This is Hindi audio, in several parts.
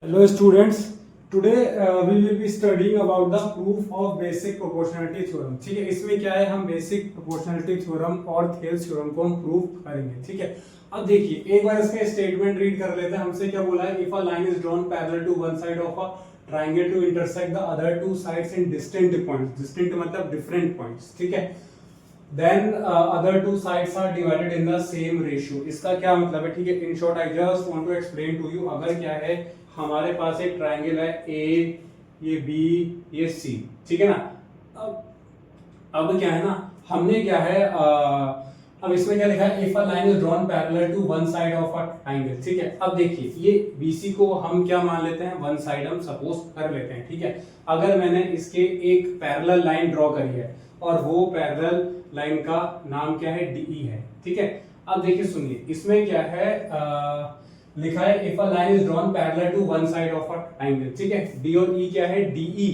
Hello students, today we will be studying about the proof of basic proportionality theorem. ठीक है, इसमें क्या है, हम बेसिक प्रोपोर्शनलिटी थ्योरम और थेल्स थ्योरम को हम प्रूव करेंगे. ठीक है, अब देखिए एक बार इसका स्टेटमेंट रीड कर लेते हैं. हमसे क्या बोला है, if a line is drawn parallel to one side of a triangle to intersect the other two sides in distinct points. Distinct मतलब डिफरेंट पॉइंट्स. ठीक है, then other two sides are divided in the same ratio. इसका क्या मतलब है? ठीक है, in short I just want to explain to you. अगर क्या है, हमारे पास एक ट्रायंगल है A, ये B, ये C. ठीक है ना. अब क्या है ना, हमने क्या है, अब इसमें क्या लिखा है, if a line is drawn parallel to one side of a triangle. ठीक है, अब देखिए ये BC को हम क्या मान लेते हैं, वन साइड हम सपोज कर लेते हैं. ठीक है, अगर मैंने इसके एक पैरेलल लाइन ड्रॉ करी है और वो पैरेलल लाइन का नाम क्या है, DE है. ठीक है, अब देखिए सुनिए, इसमें क्या है, लिखा है if a line is drawn parallel to one side of a triangle. ठीक है, D और E क्या है, DE.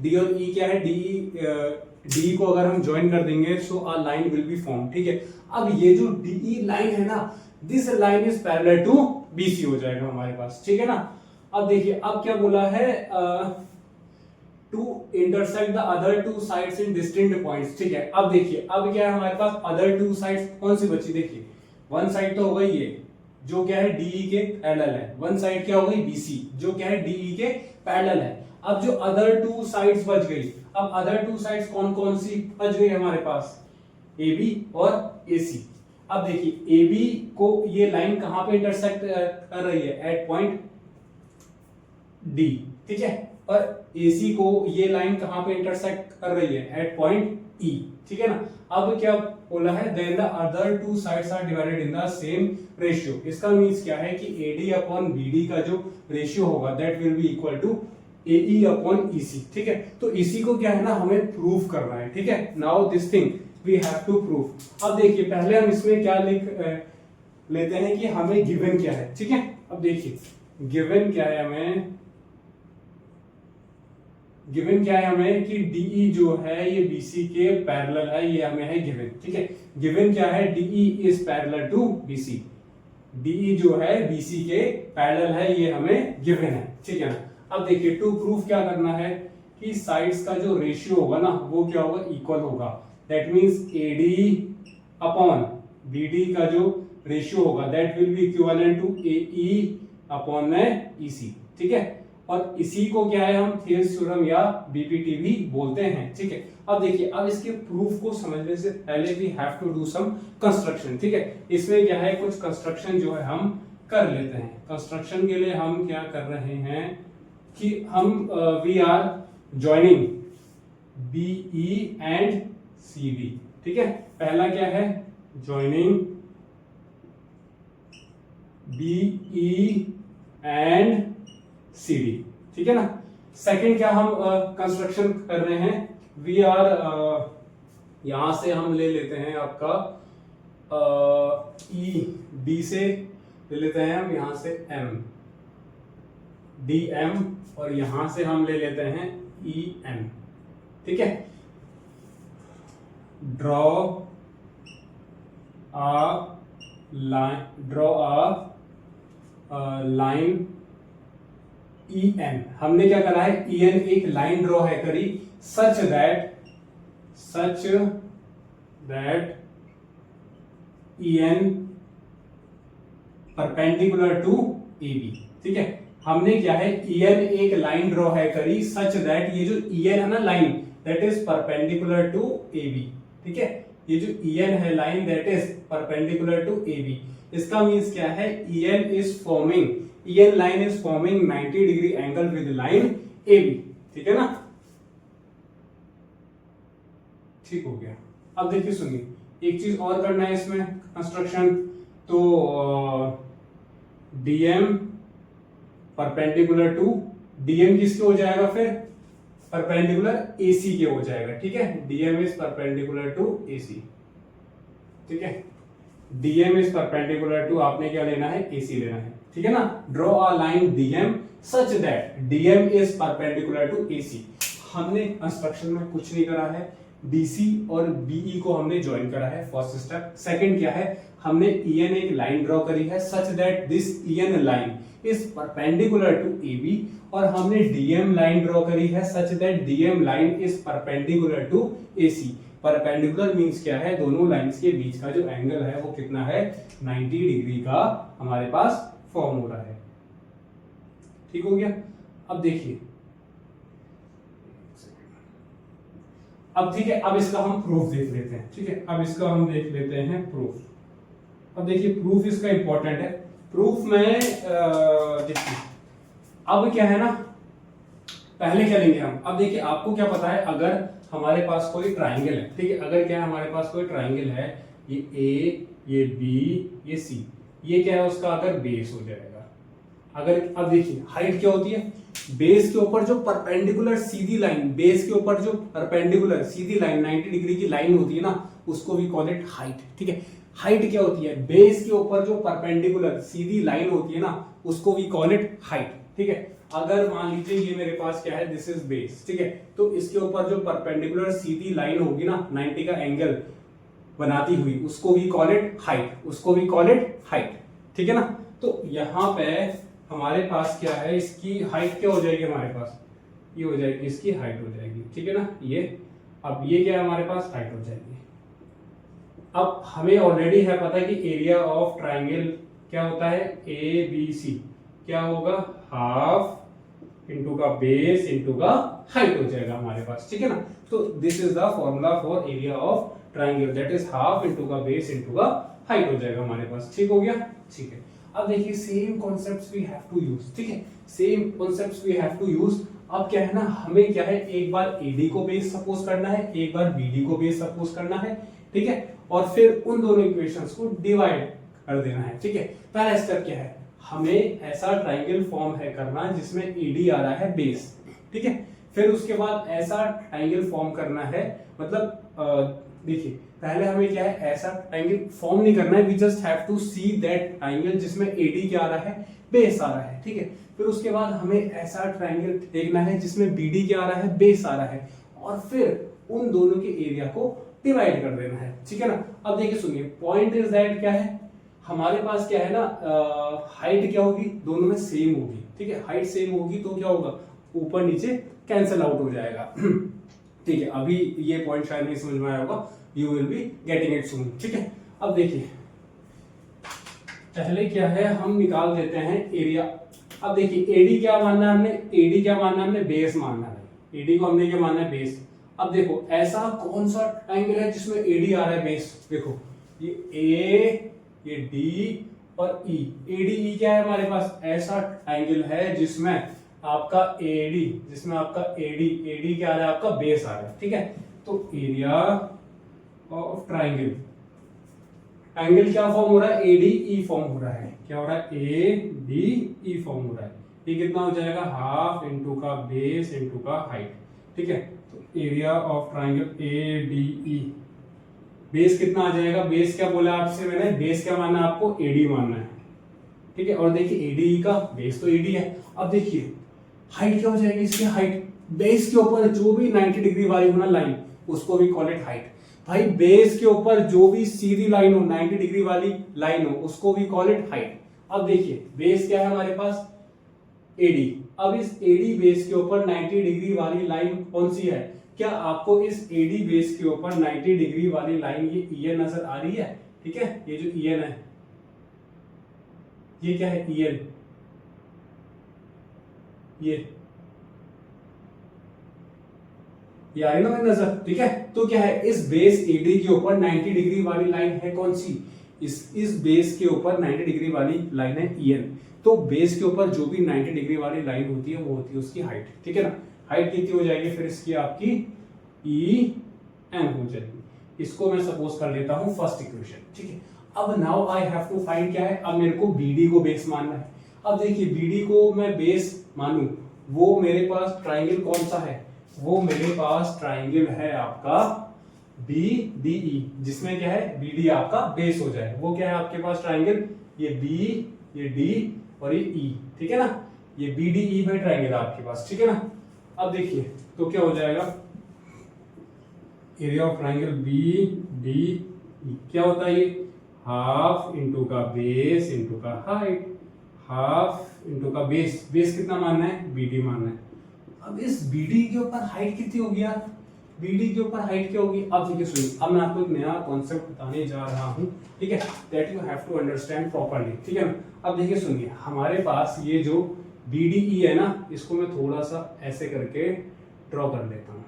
D और E क्या है, DE को अगर हम ज्वाइन कर देंगे so a line will be form. ठीक है, अब ये जो DE लाइन है ना, this line is parallel to BC हो जाएगा हमारे पास. ठीक है ना. अब देखिए अब क्या बोला है, to intersect the other two sides in distinct points. ठीक है, अब देखिए अब क्या है हमारे पास, अदर टू साइड्स कौन सी बची. देखिए वन साइड तो हो गई ये जो क्या है DE के पैरेलल है, वन साइड क्या हो गई BC जो क्या है DE के पैरेलल है. अब जो अदर टू साइड्स बच गई, अब अदर टू साइड्स कौन कौन सी बच गई हमारे पास, AB और AC. अब देखिए AB को ये लाइन कहां पे इंटरसेक्ट कर रही है, एट पॉइंट D. ठीक है, और AC को ये लाइन कहां पे इंटरसेक्ट कर रही है, एट पॉइंट E. ठीक है ना. अब क्या बोला है, then the other two sides are divided in the same ratio. इसका मींस क्या है कि AD अपॉन BD का जो रेशियो होगा that will be equal to AE upon EC. ठीक है, तो इसी को क्या है ना, हमें प्रूव करना है. ठीक है, now this thing we have to prove. अब देखिए पहले हम इसमें क्या लिख लेते हैं कि हमें गिवन क्या है. ठीक है, अब देखिए गिवन क्या है हमें कि DE जो है ये BC के पैरेलल है, ये हमें है गिवन. ठीक है, गिवन क्या है, DE is parallel to BC. DE जो है BC के पैरेलल है, ये हमें गिवन है. ठीक है ना. अब देखिए टू प्रूफ क्या करना है कि साइड्स का जो रेशियो होगा ना वो क्या होगा, इक्वल होगा. That means AD upon BD का जो रेशियो होगा that will be equivalent to AE upon EC. ठीक है, और इसी को क्या है हम थेल्स थ्योरम या BPT भी बोलते हैं. ठीक है, अब देखिए अब इसके प्रूफ को समझने से पहले we have to do some construction. ठीक है, इसमें क्या है, कुछ कंस्ट्रक्शन जो है हम कर लेते हैं. कंस्ट्रक्शन के लिए हम क्या कर रहे हैं कि हम we are joining BE and CD. ठीक है, पहला क्या है, जॉइनिंग BE एंड CD. ठीक है ना. सेकंड क्या हम कंस्ट्रक्शन कर रहे हैं, वी आर यहां से हम ले लेते हैं आपका D से ले लेते हैं हम यहां से DM और यहां से हम ले लेते हैं EM. ठीक है, ड्रॉ अ लाइन EN. हमने क्या करा है, EN एक लाइन ड्रॉ है करी such that EN perpendicular to AB. ठीक है, हमने क्या है, EN एक लाइन ड्रॉ है करी सच दैट ये जो EN है ना line that is perpendicular to AB. ठीक है, ये जो EN है line that is perpendicular to AB. इसका मींस क्या है, EN line is forming 90 degree angle with line AB. ठीक है ना. ठीक हो गया. अब देखिए सुनिए, एक चीज और करना है इसमें कंस्ट्रक्शन. तो DM परपेंडिकुलर टू DM किसके हो जाएगा, फिर परपेंडिकुलर AC के हो जाएगा. ठीक है, DM is perpendicular to AC. ठीक है, DM इज परपेंडिकुलर टू, आपने क्या लेना है, AC लेना है. ठीक है ना. Draw a line DM such that DM is perpendicular to AC. हमने कंस्ट्रक्शन में कुछ नहीं करा है, BC और BE को हमने ज्वाइन करा है, फर्स्ट स्टेप. सेकंड क्या है, हमने EN एक लाइन ड्रॉ करी है such that this EN line is perpendicular to AB और हमने DM लाइन ड्रॉ करी है such that DM line is perpendicular to AC। Perpendicular means क्या है, दोनों लाइंस के बीच का जो एंगल है वो कितना है, 90 डिग्री का हमारे पास फॉर्म हो रहा है। ठीक हो गया। अब देखिए, अब ठीक है, अब इसका हम प्रूफ देख लेते हैं। ठीक है, अब इसका हम देख लेते हैं प्रूफ। अब देखिए प्रूफ इसका इंपॉर्टेंट है। प्रूफ में देखिए अब क्या है ना, पहले क्या लेंगे हम। अब देखिए आपको क्या पता है, अगर हमारे पास कोई ट्राइंगल है, ठीक है, अगर क्या है हमारे पास कोई ट्राइंगल है, ये A, ये B, ये C, ये क्या है उसका अगर बेस हो जाएगा। अगर अब देखिए हाइट क्या होती है, बेस के ऊपर जो परपेंडिकुलर सीधी लाइन, बेस के ऊपर जो परपेंडिकुलर सीधी लाइन 90 डिग्री की लाइन होती है ना, उसको भी कॉल इट हाइट। ठीक है, हाइट क्या होती है, बेस के ऊपर जो परपेंडिकुलर सीधी लाइन होती है ना, उसको भी कॉल इट हाइट। ठीक है, अगर मान लीजिए ये मेरे पास क्या है, दिस इज बेस, ठीक है, तो इसके ऊपर जो परपेंडिकुलर सीधी लाइन होगी ना 90 का एंगल बनाती हुई, उसको भी कॉल इट हाइट, उसको भी कॉल इट हाइट। ठीक है ना, तो यहाँ पे हमारे पास क्या है, इसकी हाइट क्या हो जाएगी हमारे पास, ये हो जाएगी इसकी हाइट हो जाएगी। ठीक है ना, ये अब ये क्या है हमारे पास हाइट हो जाएगी। अब हमें ऑलरेडी है पता है कि एरिया ऑफ ट्राइंगल क्या होता है, ABC क्या होगा, हाफ इंटू का बेस इंटू का हाइट हो जाएगा हमारे पास। ठीक है ना, तो this is the formula for area of triangle, that is half into का बेस इंटू का हाइट हो जाएगा हमारे पास। ठीक हो गया। ठीक है, अब देखिए same concepts we have to use. ठीक है, same concepts we have to use. अब क्या है ना, हमें क्या है, एक बार AD को बेस सपोज करना है, एक बार BD को बेस सपोज करना है। ठीक है, और फिर उन दोनों इक्वेशंस को डिवाइड कर देना है। ठीक है, पहला स्टेप क्या है, हमें ऐसा ट्राइंगल फॉर्म है करना जिसमें AD आ रहा है बेस। ठीक है, फिर उसके बाद ऐसा ट्राइंगल फॉर्म करना है, मतलब देखिए पहले हमें क्या है, ऐसा ट्राइंगल फॉर्म नहीं करना है, we just have to see that triangle जिसमें AD क्या आ रहा है, बेस आ रहा है। ठीक है, फिर उसके बाद हमें ऐसा ट्राइंगल देखना है जिसमें BD क्या आ रहा है, बेस आ रहा है, और फिर उन दोनों के एरिया को डिवाइड कर देना है। ठीक है ना, अब देखिए सुनिए, पॉइंट इज दैट क्या है, हमारे पास क्या है ना, हाइट क्या होगी, दोनों में सेम होगी। ठीक है, हाइट सेम होगी तो क्या होगा, ऊपर नीचे कैंसिल आउट हो जाएगा। ठीक है, अभी ये पॉइंट शायद नहीं समझ में आया होगा, you will be getting it सून। ठीक है, अब देखिए पहले क्या है, हम निकाल देते हैं एरिया। अब देखिए AD क्या मानना है हमने, AD क्या मानना है हमने, बेस मानना है। AD को हमने क्या मानना है, बेस। अब देखो ऐसा कौन सा ट्राइंगल है जिसमें AD आ रहा है बेस, देखो ये A, ये D और E। ADE क्या है हमारे पास, ऐसा ट्राइंगल है जिसमें आपका AD क्या आ रहा है, आपका बेस आ रहा है। ठीक है, तो एरिया ऑफ ट्राइंगल, एंगल क्या फॉर्म हो रहा है, ADE फॉर्म हो रहा है। क्या हो रहा है, ADE फॉर्म हो रहा है। ये कितना हो जाएगा, हाफ इंटू का बेस इंटू का हाइट। ठीक है, तो area of triangle ADE, base कितना आ जाएगा, बेस क्या बोला आपसे मैंने, बेस क्या मानना है आपको, AD मानना है। ठीक है, और देखिए ADE का बेस तो AD है। अब देखिए हाइट क्या हो जाएगी, इसकी हाइट, बेस के ऊपर जो भी 90 डिग्री वाली हो ना लाइन, उसको भी कॉल इट हाइट। भाई बेस के ऊपर जो भी सीधी लाइन हो, 90 डिग्री वाली लाइन हो, उसको भी कॉल इट हाइट। अब देखिए बेस क्या है हमारे पास, AD। अब इस AD बेस के ऊपर 90 डिग्री वाली लाइन कौन सी है, क्या आपको इस AD बेस के ऊपर 90 डिग्री वाली लाइन ये EN नजर आ रही है। ठीक है, ये जो EN है, ये क्या है, EN, ये आ रही ना मेरी नजर। ठीक है, तो क्या है, इस बेस AD के ऊपर 90 डिग्री वाली लाइन है कौन सी, इस बेस के ऊपर 90 डिग्री वाली लाइन है EN। तो बेस के ऊपर जो भी 90 डिग्री वाली लाइन होती है वो होती है उसकी हाइट। ठीक है ना, हाइट कितनी हो जाएगी, फिर इसकी आपकी EN हो जाएगी। इसको मैं सपोज कर लेता हूं फर्स्ट इक्वेशन। ठीक है, अब now I have to find क्या है, अब मेरे को BD को बेस मानना है। अब देखिए BD को मैं बेस मानूं, वो मेरे पास ट्राइंगल कौन सा है, वो मेरे पास ट्राइंगल है आपका BDE, जिसमें क्या है, BD आपका बेस हो जाए। वो क्या है आपके पास ट्राइंगल, ये B, ये D और ये E। ठीक है ना, ये BDE में ट्राइंगल है आपके पास। ठीक है ना, अब देखिए तो क्या हो जाएगा, एरिया ऑफ ट्राइंगल BDE क्या होता है, ये हाफ इंटू का बेस इंटू का हाइट, हाफ इंटू का बेस, बेस कितना मानना है, BD मानना है। अब इस BD के ऊपर हाइट कितनी होगी यार, BD के ऊपर हाइट क्या होगी। अब देखिए सुनिए, अब मैं आपको एक नया कॉन्सेप्ट बताने जा रहा हूँ, ठीक है, that you have to understand properly, ठीक है ना। अब देखिए सुनिए, हमारे पास ये जो BDE है ना, इसको मैं थोड़ा सा ऐसे करके ड्रॉ कर लेता हूँ।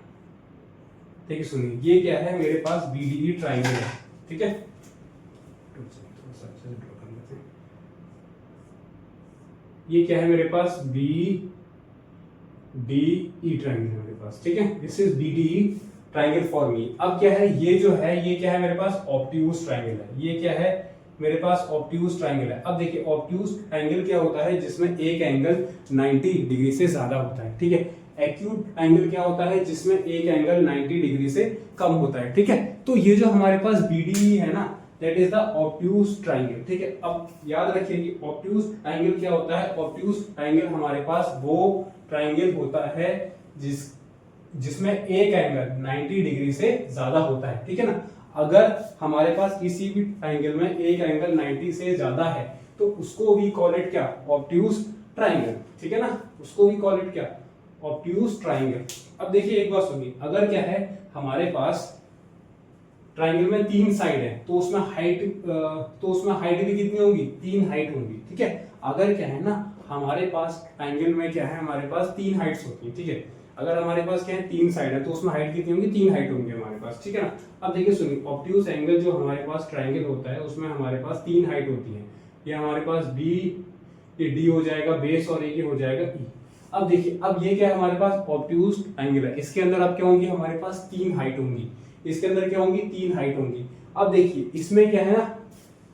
देखिए सुनिए, ये क्या है, मेरे पास BDE ट्राइंगल है, ठीक है, थोड़ा सा अच्छे से ड्रॉ कर लेते हैं। ये क्या है मेरे पास, BDE ट्राइंगल है मेरे पास, ठीक है, this is BDE triangle for me. अब क्या है, ये जो है ये क्या है मेरे पास, ऑब्ट्यूज ट्राइंगल है। ये क्या है मेरे पास, ऑब्ट्यूज ट्राइंगल है। अब देखिए ऑब्ट्यूज ट्राइंगल क्या होता है, जिसमें एक एंगल 90 डिग्री से ज्यादा होता है, ठीक है। एक्यूट एंगल क्या होता है, जिसमें एक एंगल 90 डिग्री से कम होता है, ठीक है। तो ये जो हमारे पास BDE है ना, that is the obtuse triangle, ठीक है। अब याद रखिए कि ऑब्ट्यूज ट्राइंगल क्या होता है, ऑब्ट्यूज ट्राइंगल हमारे पास वो ट्राइंगल होता है जिसमें एक एंगल 90 डिग्री से ज्यादा होता है, ठीक है ना। अगर हमारे पास किसी भी ट्राइंगल में एक एंगल 90 से ज्यादा है तो उसको भी कॉल इट क्या, ऑब्ट्यूज ट्राइंगल, ठीक है ना, उसको भी कॉल इट क्या, ऑब्ट्यूज ट्राइंगल। अब देखिए एक बात सुनिए, अगर क्या है हमारे पास ट्राइंगल में 3 साइड है तो उसमें हाइट भी कितनी होगी, 3 हाइट होंगी, ठीक है। अगर क्या है ना हमारे पास ट्राइंगल में क्या है, हमारे पास 3 हाइट्स होती है, ठीक है। अगर हमारे पास क्या है 3 साइड है तो उसमें हाइट कितनी होगी, 3 हाइट होंगी हमारे पास, ठीक है ना। अब देखिए सुनिए, ऑब्ट्यूज एंगल जो हमारे पास ट्राइंगल होता है उसमें हमारे पास 3 हाइट होती है। ये हमारे पास ये D हो जाएगा बेस और एक हो जाएगा E। अब देखिए, अब ये क्या है हमारे पास ऑब्ट्यूज एंगल है, इसके अंदर अब क्या होंगी हमारे पास 3 हाइट होंगी, इसके अंदर क्या होंगी 3 हाइट होंगी। अब देखिए इसमें क्या है ना,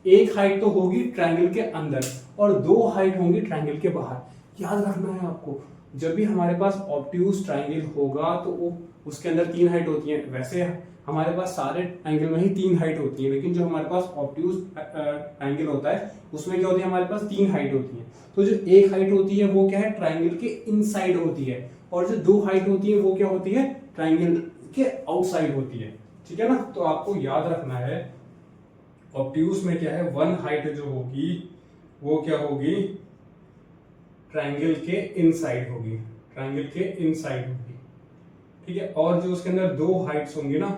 एक हाइट तो होगी ट्रायंगल के अंदर और 2 हाइट होंगी ट्रायंगल के बाहर। याद रखना है आपको, जब भी हमारे पास ऑब्ट्यूज ट्रायंगल होगा तो उसके अंदर 3 हाइट होती है। वैसे हमारे पास सारे एंगल में ही 3 हाइट होती है, लेकिन जो हमारे पास ऑब्ट्यूज एंगल होता है उसमें क्या होती है, हमारे पास 3 हाइट होती है। तो जो एक हाइट होती है वो क्या है, ट्रायंगल के इनसाइड होती है, और जो 2 हाइट होती है वो क्या होती है, ट्रायंगल के आउटसाइड होती है, ठीक है ना। तो आपको याद रखना है ऑब्ट्यूज में क्या है, 1 हाइट जो होगी वो क्या होगी, ट्रायंगल के इनसाइड होगी, ट्रायंगल के इनसाइड होगी, ठीक है। और जो उसके अंदर 2 हाइट्स होंगी ना,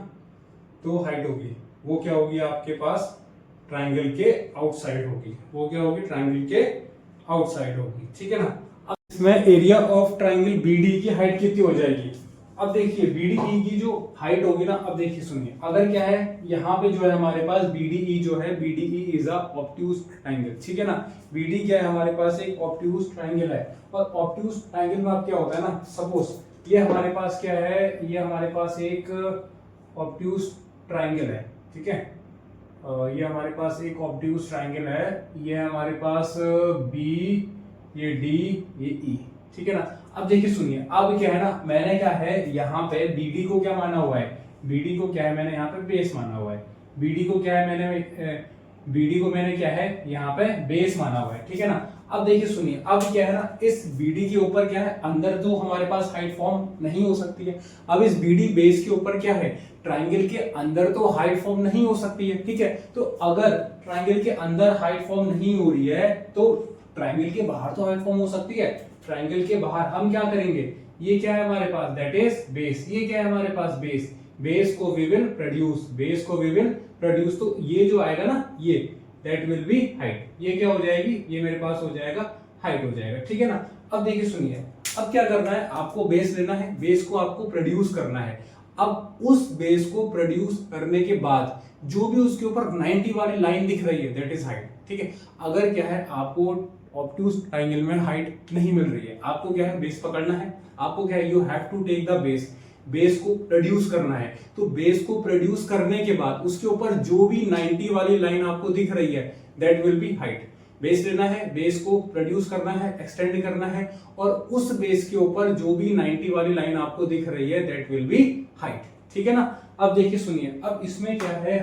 2 हाइट होगी, वो क्या होगी आपके पास, ट्रायंगल के आउटसाइड होगी, वो क्या होगी, ट्रायंगल के आउटसाइड होगी, ठीक है ना। अब इसमें एरिया ऑफ ट्रायंगल BD की हाइट कितनी हो जाएगी। अब देखिए BDE की जो हाइट होगी ना, अब देखिए सुनिए, अगर क्या है यहाँ पे जो है हमारे पास BDE जो है, BDE is a obtuse triangle, ठीक है ना। BD क्या है हमारे पास, एक ऑब्ट्यूज ट्रायंगल है। और ऑब्ट्यूज ट्रायंगल में अब क्या होता है ना, सपोज ये हमारे पास क्या है, ये हमारे पास एक ऑब्ट्यूज ट्रायंगल है, ठीक है। ये हमारे पास एक ऑब्ट्यूज ट्रायंगल है, ये हमारे पास B, ये D, ये E, ठीक है ना। अब देखिए सुनिए, अब क्या है ना, मैंने क्या है यहाँ पे BD को क्या माना हुआ है, BD को क्या है मैंने यहाँ पे बेस माना हुआ है, BD को क्या है मैंने क्या है यहाँ पे बेस माना हुआ है, ठीक है ना। अब देखिए सुनिए, अब क्या है ना, इस BD के ऊपर क्या है, अंदर तो हमारे पास हाइट फॉर्म नहीं हो सकती है। अब इस BD बेस के ऊपर क्या है, ट्रायंगल के अंदर तो हाइट फॉर्म नहीं हो सकती है, ठीक है। तो अगर ट्रायंगल के अंदर हाइट फॉर्म नहीं हो रही है तो ट्रायंगल के बाहर तो हाइट फॉर्म हो सकती है। ट्रायंगल के बाहर हम क्या करेंगे, ये क्या है हमारे पास, दैट इज बेस, ये क्या है हमारे पास, बेस, बेस को वी विल प्रोड्यूस, बेस को वी विल प्रोड्यूस। तो ये जो आएगा ना, ये दैट विल बी हाइट, ये क्या हो जाएगी, ये मेरे पास हो जाएगा हाइट हो जाएगा, ठीक है ना। अब देखिए सुनिए, अब क्या करना है, आपको बेस लेना है, बेस को आपको प्रोड्यूस करना है। अब उस बेस को प्रोड्यूस करने के बाद जो भी उसके ऊपर 90 वाली लाइन दिख रही है दैट इज हाइट, ठीक है। अगर क्या है आपको ऑब्ट्यूज ट्रायंगल में हाइट नहीं मिल रही है, आपको क्या है बेस पकड़ना है, आपको क्या है, you have to take the base, base को प्रोड्यूस करना है। तो बेस को प्रोड्यूस करने के बाद उसके ऊपर जो भी 90 वाली लाइन आपको दिख रही है that will B height. Base लेना है, बेस को प्रोड्यूस करना है, एक्सटेंड करना है, और उस बेस के ऊपर जो भी 90 वाली लाइन आपको दिख रही है दैट विल बी हाइट, ठीक है ना। अब देखिए सुनिए, अब इसमें क्या है,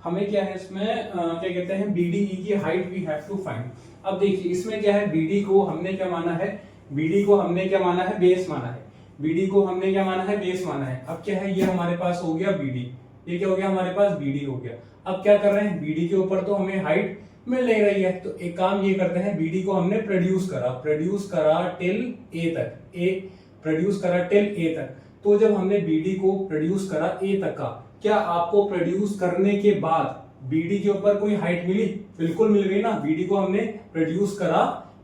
हमें क्या है इसमें क्या कहते हैं, BDE की height we have to find. अब देखिए इसमें क्या है, BD को हमने क्या माना है, BD को हमने क्या माना है, बेस माना है, BD को हमने क्या माना है, बेस माना है। अब क्या है, ये हमारे पास हो गया BD, ये क्या हो गया हमारे पास, BD हो गया। अब क्या कर रहे हैं, BD के ऊपर तो हमें हाइट मिल नहीं रही है। तो एक काम ये करते हैं, BD को हमने प्रोड्यूस करा टिल A तक, प्रोड्यूस करा टिल A तक। तो जब हमने BD को प्रोड्यूस करा A तक का, क्या आपको प्रोड्यूस करने के बाद BD के ऊपर कोई हाइट मिली? बिल्कुल मिल गई ना। BD को हमने प्रोड्यूस करा,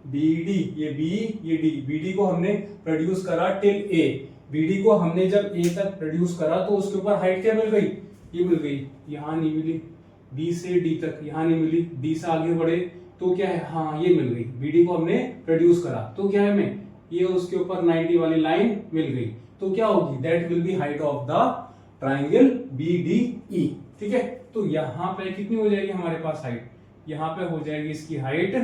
BD ये B ये D, BD को हमने प्रोड्यूस करा टिल A। BD को हमने जब A तक प्रोड्यूस करा तो उसके ऊपर हाइट क्या मिल गई? ये मिल गई। यहां नहीं मिली, B से D तक यहां नहीं मिली, D से आगे बढ़े तो क्या है, हाँ ये मिल गई। BD को हमने प्रोड्यूस करा तो क्या है, हमें ये उसके ऊपर 90 वाली लाइन मिल गई। तो क्या होगी? That will B height of the triangle BDE। ठीक है, तो यहां पे कितनी हो जाएगी हमारे पास हाइट? यहां पे हो जाएगी इसकी हाइट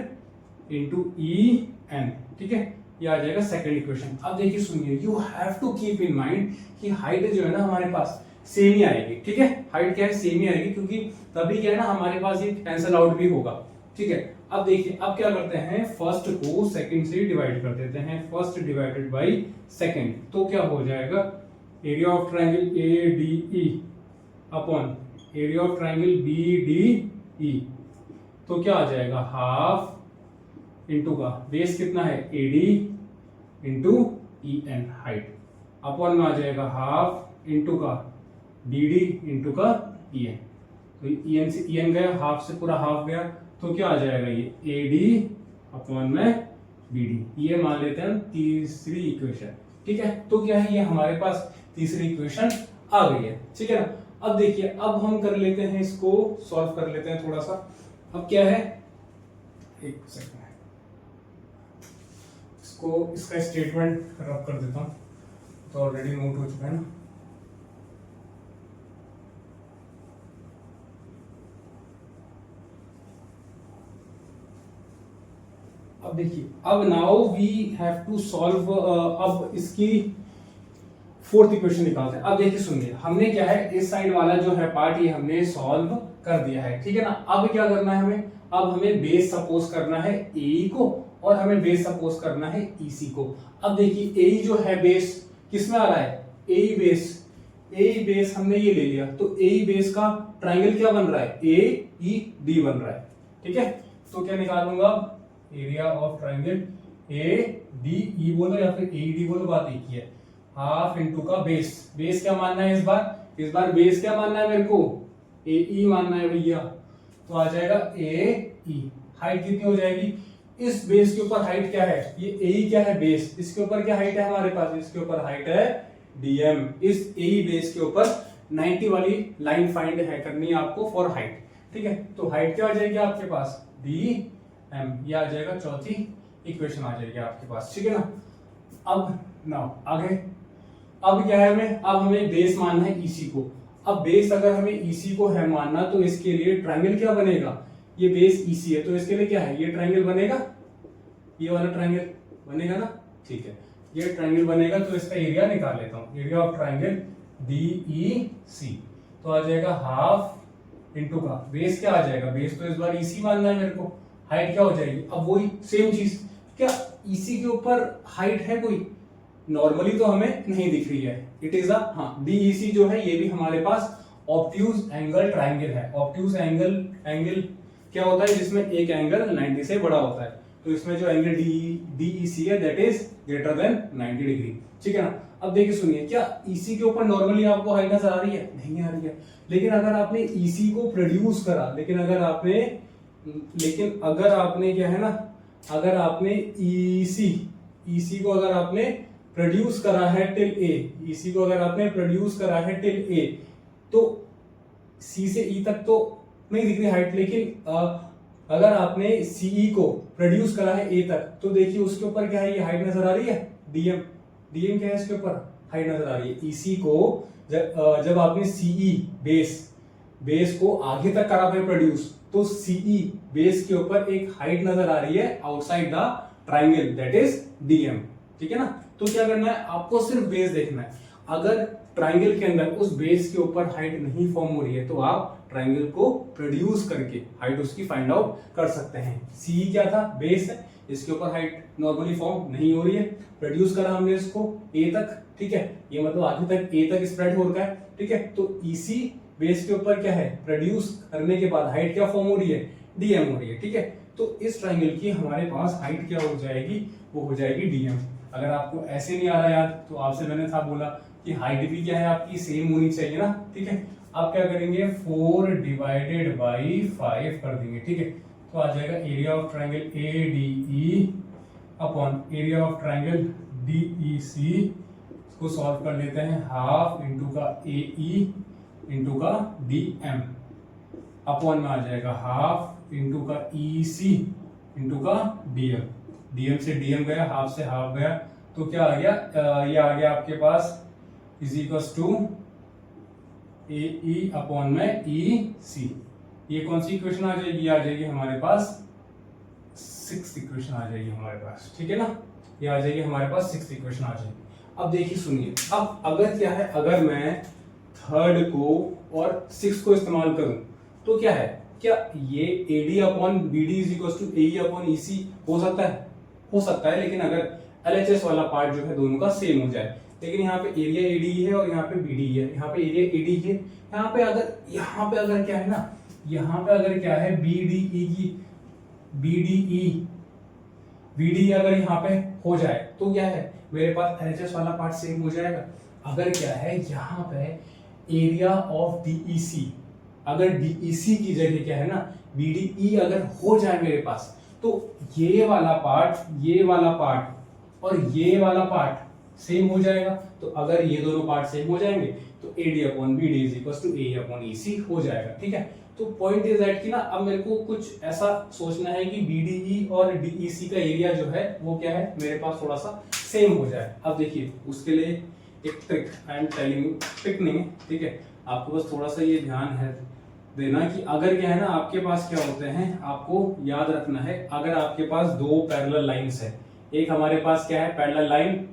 इंटू EN। ठीक है, ये आ जाएगा सेकंड इक्वेशन। अब देखिए सुनिए, you have to keep in mind कि हाइट जो है ना हमारे पास सेम ही आएगी। ठीक है, हाइट क्या है, सेम ही आएगी, क्योंकि तभी क्या है ना हमारे पास ये कैंसल आउट भी होगा। ठीक है, अब देखिए, अब क्या करते हैं, फर्स्ट को सेकंड से डिवाइड कर देते हैं। फर्स्ट डिवाइडेड बाय सेकंड, तो क्या हो जाएगा, area of triangle ADE upon area of triangle BDE। तो क्या आ जाएगा, हाफ इंटू का बेस कितना है AD into EN height, upon में आ जाएगा हाफ इंटू का BD इंटू का EN। तो EN से EN गया, हाफ से पूरा हाफ गया, तो क्या आ जाएगा, ये AD अपॉन में BD। ये मान लेते हैं तीसरी इक्वेशन। ठीक है, तो क्या है, ये हमारे पास तीसरी इक्वेशन आ गई है। ठीक है ना। अब देखिए, अब हम कर लेते हैं, इसको सॉल्व कर लेते हैं थोड़ा सा। अब क्या है, एक सेकंड, इसको इसका स्टेटमेंट रब कर देता हूं, तो ऑलरेडी नोट हो चुका है ना। अब देखिए, अब now we have to solve, अब इसकी फोर्थ इक्वेशन निकालते हैं। अब देखिए सुनिए, हमने क्या है, इस साइड वाला जो है पार्ट ये हमने सॉल्व कर दिया है। ठीक है ना। अब क्या करना है हमें, अब हमें बेस सपोज करना है AE को, और हमें बेस सपोज करना है EC को। अब देखिए, AE जो है बेस किस में आ रहा है, AE बेस हमने ये ले लिया, तो AE बेस का ट्राइंगल क्या बन रहा है, AED बन रहा है। ठीक है, तो क्या निकालूंगा, एरिया ऑफ ट्राइंगल ADE बोलो या फिर AED बोलो, बात एक ही है। हाफ इंटू का बेस क्या मानना है इस बार बेस क्या मानना है मेरे को, AE मानना है भैया। तो आ जाएगा AE। हाइट कितनी हो जाएगी, इस बेस के ऊपर हाइट क्या है, ये AE क्या है बेस, इसके ऊपर क्या हाइट है हमारे पास, इसके ऊपर हाइट है DM। इस AE बेस के ऊपर 90 वाली लाइन फाइंड है करनी है आपको फॉर हाइट। ठीक है, तो हाइट क्या आ जाएगी आपके पास, DM। ये आ जाएगा चौथी इक्वेशन आ जाएगी आपके पास। ठीक है ना। अब नाउ आगे, अब क्या है हमें, अब हमें बेस मानना है EC को। अब बेस अगर हमें EC को है मानना, तो इसके लिए ट्रायंगल क्या बनेगा, ये बेस EC है, तो इसके लिए क्या है, ये ट्रायंगल बनेगा, ये वाला ट्रायंगल बनेगा ना। ठीक है, ये ट्रायंगल बनेगा, तो इसका एरिया निकाल लेता हूं, एरिया ऑफ ट्रायंगल DEC। तो आ जाएगा हाफ इंटू का बेस क्या आ जाएगा, बेस तो इस बार EC मानना है मेरे को, हाइट क्या हो जाएगी, अब वही सेम चीज, क्या EC के ऊपर हाइट है कोई, नॉर्मली तो हमें नहीं दिख रही है, इट इज DEC जो है ये भी हमारे पास ऑब्ट्यूज एंगल ट्राइंगल है। ऑब्ट्यूज एंगल क्या होता है, जिसमें एक एंगल 90 से बड़ा होता है, तो इसमें जो एंगल DEC है that is greater than 90 degree. ठीक है ना। अब देखिए सुनिए, क्या EC के ऊपर नॉर्मली आपको हाइट नजर आ रही है, नहीं आ रही है, लेकिन अगर आपने EC को प्रोड्यूस करा, लेकिन अगर आपने क्या है ना, अगर आपने EC को अगर आपने प्रोड्यूस करा है टिल A, EC को अगर आपने प्रोड्यूस करा है टिल A, तो C से E तक तो नहीं दिख रही हाइट, लेकिन अगर आपने CE को प्रोड्यूस करा है A तक, तो देखिए उसके ऊपर क्या है, ये हाइट नजर आ रही है DM क्या है, इसके ऊपर हाइट नजर आ रही है। EC को जब आपने CE बेस को आगे तक करा है प्रोड्यूस, तो CE बेस के ऊपर एक हाइट नजर आ रही है outside the triangle that is DM। ठीक है ना। तो क्या करना है, आपको सिर्फ बेस देखना है। अगर ट्राइंगल के अंदर उस बेस के ऊपर हाइट नहीं फॉर्म हो रही है, तो आप ट्राइंगल को प्रोड्यूस करके हाइट उसकी फाइंड आउट कर सकते हैं। CE क्या था, बेस है, इसके ऊपर हाइट नॉर्मली फॉर्म नहीं हो रही है, प्रोड्यूस करा हमने इसको A तक। ठीक है, ये मतलब आगे तक A तक स्प्रेड हो रखा है। ठीक है, तो EC बेस के ऊपर क्या है, प्रोड्यूस करने के बाद हाइट क्या फॉर्म हो रही है, डीएम हो रही है, ठीक है। तो इस ट्राइंगल की हमारे पास हाइट क्या हो जाएगी, वो हो जाएगी डीएम। अगर आपको ऐसे नहीं आ रहा याद तो आपसे मैंने था बोला कि हाइट भी क्या है आपकी सेम होनी चाहिए ना, ठीक है। आप क्या करेंगे 4 डिवाइडेड बाई 5 कर देंगे, ठीक है। तो आ जाएगा area of triangle A D E upon area of triangle D E C. इसको सॉल्व कर लेते हैं, हाफ इंटू का ए ई इंटू का डी एम अपॉन में आ जाएगा हाफ इंटू का ई सी इंटू का डीएम। डीएम से डीएम गया, हाफ से हाफ गया, तो क्या आ गया, ये आ गया आपके पास is equals to A E upon में ई सी। ये कौन सी इक्वेशन आ जाएगी, आ जाएगी हमारे पास 6th इक्वेशन आ जाएगी हमारे पास, ठीक है ना। ये आ जाएगी हमारे पास 6th इक्वेशन आ जाएगी। अब देखिए सुनिए, अब अगर क्या है, अगर मैं 3rd को और 6th को इस्तेमाल करूं तो क्या है, क्या ये AD upon BD is equal to AE upon EC हो सकता है, हो सकता है, लेकिन अगर LHS वाला पार्ट जो है दोनों का सेम हो जाए। लेकिन यहाँ पे एरिया AD है और यहाँ पे BD है, यहाँ पे एरिया AD है, यहाँ पे अगर क्या है ना, यहाँ पे अगर क्या है BD अगर यहाँ पे हो जाए तो क्या है, मेरे पास LHS वाला पार्ट सेम हो जाएगा। अगर क्या है यहाँ पे एरिया ऑफ DEC, अगर DEC की जगह क्या है ना BDE अगर हो जाए मेरे पास, तो ये वाला पार्ट और ये वाला पार्ट सेम हो जाएगा। तो अगर ये दोनों पार्ट सेम हो जाएंगे तो AD upon BD is equal to AE upon EC हो जाएगा, ठीक है। तो पॉइंट इज दैट कि ना अब मेरे को कुछ ऐसा सोचना है कि BDE और DEC का एरिया जो है वो क्या है मेरे पास थोड़ा सा सेम हो जाए। अब देखिए उसके लिए एक trick, I am telling you, trick नहीं है, ठीक है, आपको बस थोड़ा सा ये ध्यान है देना कि अगर क्या है ना आपके पास क्या होते हैं, आपको याद रखना है, अगर आपके पास दो पैरेलल लाइंस है, एक हमारे पास क्या है पैरेलल लाइन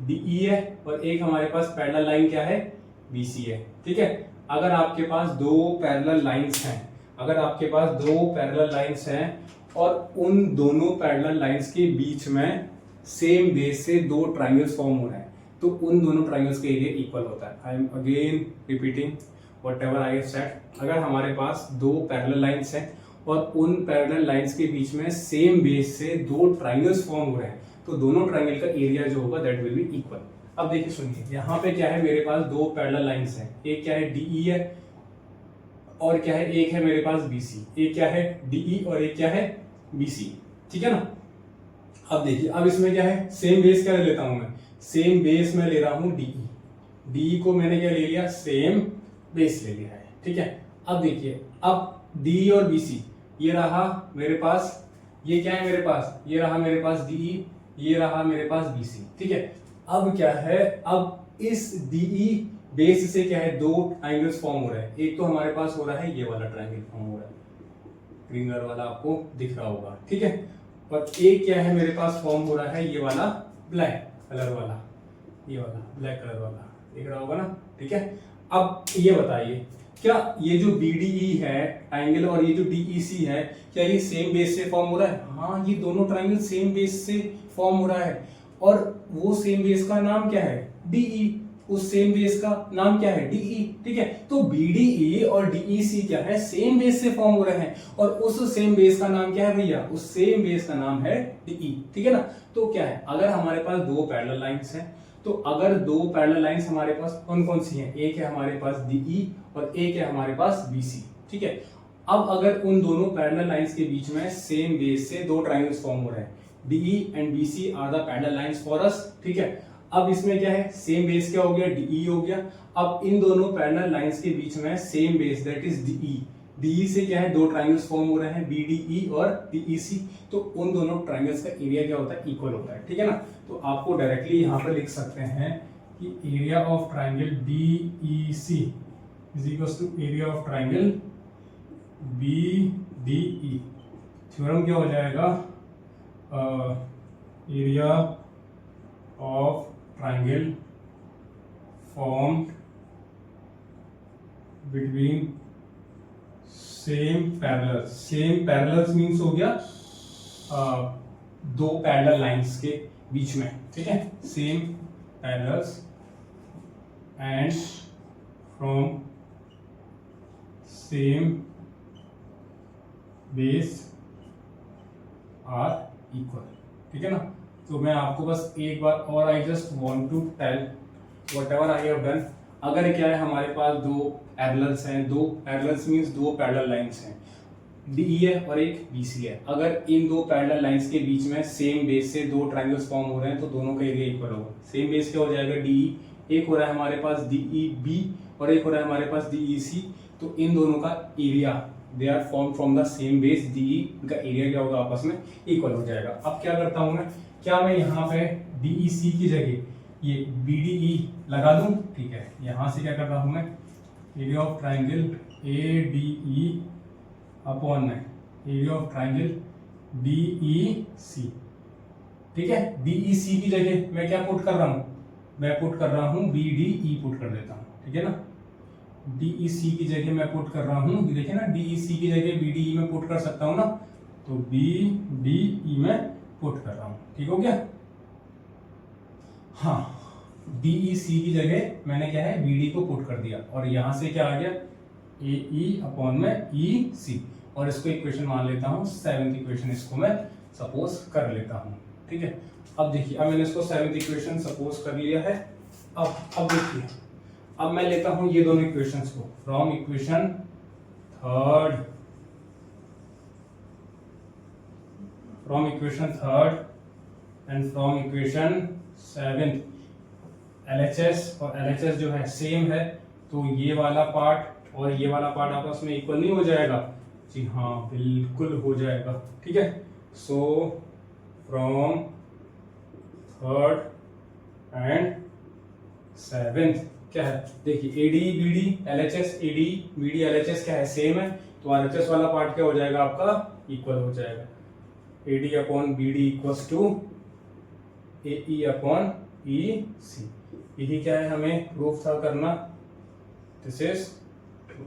DE है और एक हमारे पास पैरेलल लाइन क्या है BC है, ठीक है। अगर आपके पास दो पैरेलल लाइंस हैं, अगर आपके पास दो पैरेलल लाइंस हैं और उन दोनों पैरेलल लाइंस के बीच में सेम बेस से दो ट्राइंगल्स फॉर्म हो रहे हैं, तो उन दोनों ट्राइंगल्स का एरिया इक्वल होता है। I am again repeating whatever I have said. अगर हमारे पास दो पैरेलल लाइंस हैं और उन पैरेलल लाइंस के बीच में सेम बेस से दो ट्राइंगल्स फॉर्म हो रहे हैं, तो दोनों ट्राइंगल का एरिया जो होगा दैट विल बी इक्वल। अब देखिए सुनिए, यहाँ पे क्या है मेरे पास दो पैरेलल लाइंस हैं, एक क्या है DE है और क्या है एक है मेरे पास BC, एक क्या है DE और एक क्या है BC, ठीक है ना। अब देखिए, अब इसमें क्या है सेम बेस क्या ले लेता हूं मैं, सेम बेस में ले रहा हूं DE को मैंने क्या ले लिया, सेम बेस ले लिया है, ठीक है। अब देखिए, अब DE और BC ये रहा मेरे पास, ये क्या है मेरे पास, ये रहा मेरे पास DE, ये रहा मेरे पास BC, ठीक है। अब क्या है, अब इस DE बेस से क्या है दो ट्राइंगल्स फॉर्म हो रहे हैं, एक तो हमारे पास हो रहा है ये वाला ट्राइंगल फॉर्म हो रहा है, ग्रीन कलर वाला आपको दिख रहा होगा, ठीक है। और एक क्या है मेरे पास फॉर्म हो रहा है ये वाला ब्लैक कलर वाला, ये वाला ब्लैक कलर वाला दिख रहा होगा ना, ठीक है। अब ये बताइए, क्या ये जो BDE है ट्राइंगल और ये जो DEC है, क्या ये सेम बेस से फॉर्म हो रहा है? हाँ, ये दोनों ट्राइंगल सेम बेस से फॉर्म हो रहा है और वो सेम बेस का नाम क्या है DE, उस सेम बेस का नाम क्या है DE, ठीक है। तो BDE और DEC क्या है सेम बेस से फॉर्म हो रहे हैं और उस सेम बेस का नाम क्या है भैया, उस सेम बेस का नाम है DE, ठीक है ना। तो क्या है, अगर हमारे पास दो पैरेलल लाइंस हैं, तो अगर दो पैरेलल लाइंस हमारे पास कौन कौन सी हैं, एक है हमारे पास DE और एक है हमारे पास BC, ठीक है। अब अगर उन दोनों पैरेलल लाइंस के बीच में सेम बेस से दो ट्राइंगल्स फॉर्म हो रहे हैं, DE and BC are the parallel lines for us, ठीक है। अब इसमें क्या है सेम बेस क्या हो गया, DE हो गया। अब इन दोनों पैरेलल लाइंस के बीच में same base that is DE से क्या है दो ट्राइंगल्स फॉर्म हो रहे हैं BDE और DEC, तो उन दोनों ट्राइंगल्स का एरिया क्या होता है, इक्वल होता है, ठीक है ना। तो आपको डायरेक्टली यहाँ पे लिख सकते हैं कि area of triangle DEC is equal to area of triangle BDE। Theorem क्या हो जाएगा, area of triangle formed between same parallels means हो गया दो पैरेलल लाइंस के बीच में, ठीक है, same parallels and from same base are equal, ठीक है ना। तो मैं आपको बस एक बार और I just want to tell whatever I have done. अगर क्या है हमारे पास दो पैरेलल्स हैं, दो पैरेलल्स मींस दो पैरेलल लाइंस हैं, DE है और एक BC है। अगर इन दो पैरेलल लाइंस के बीच में सेम बेस से दो ट्रायंगल्स फॉर्म हो रहे हैं तो दोनों का एरिया इक्वल होगा। सेम बेस क्या हो जाएगा DE, एक हो रहा है हमारे पास DEB और एक हो रहा है हमारे पास DEC, तो इन दोनों का area they are form from the same base DE, इनका एरिया क्या होगा आपस में इक्वल हो जाएगा। अब क्या करता हूं मैं, क्या मैं यहाँ पे DEC की जगह ये BDE लगा दूं, ठीक है। यहां से क्या कर रहा हूं मैं, area of triangle ADE upon में एरिया ऑफ ट्राइंगल DEC, ठीक है। DEC की जगह मैं क्या पुट कर रहा हूं, मैं पुट कर रहा हूं BDE पुट कर देता हूं, ठीक है ना। DEC की जगह मैं पुट कर रहा हूं, देखिए ना, DEC की जगह BDE में पुट कर सकता हूं ना, तो BDE में पुट कर रहा हूं, ठीक हो गया। हाँ, DEC की जगह मैंने क्या है BD को पुट कर दिया और यहां से क्या आ गया AE अपॉन में EC, और इसको इक्वेशन मान लेता हूं, 7th इक्वेशन इसको मैं सपोज कर लेता हूं, ठीक है। अब देखिए, अब मैंने इसको 7th इक्वेशन सपोज कर लिया है। अब देखिए, अब मैं लेता हूं ये दोनों इक्वेशंस को from equation third and from equation 7th। LHS और LHS जो है सेम है, तो ये वाला पार्ट और ये वाला पार्ट आपस में इक्वल नहीं हो जाएगा? जी हाँ, बिल्कुल हो जाएगा, ठीक है। So from third and 7th क्या है, देखिए AD BD LHS, AD BD LHS क्या है, सेम है, तो RHS वाला पार्ट क्या हो जाएगा आपका, इक्वल हो जाएगा। AD upon BD equals to AE upon EC। यही क्या है हमें प्रूफ था करना, दिस इज ट्रू,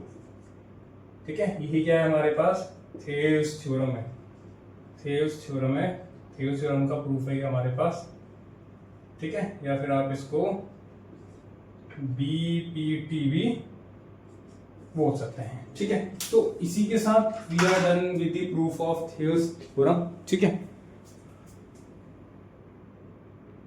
ठीक है। यही क्या है हमारे पास, थेव्स थ्योरम है, थेव्स थ्योरम है, थेव्स थ्योरम का प्रूफ है ये हमारे पास, ठीक है। या फिर आप इसको BPT भी बोल सकते हैं, ठीक है। तो इसी के साथ we are done with the proof of Thales theorem, ठीक है।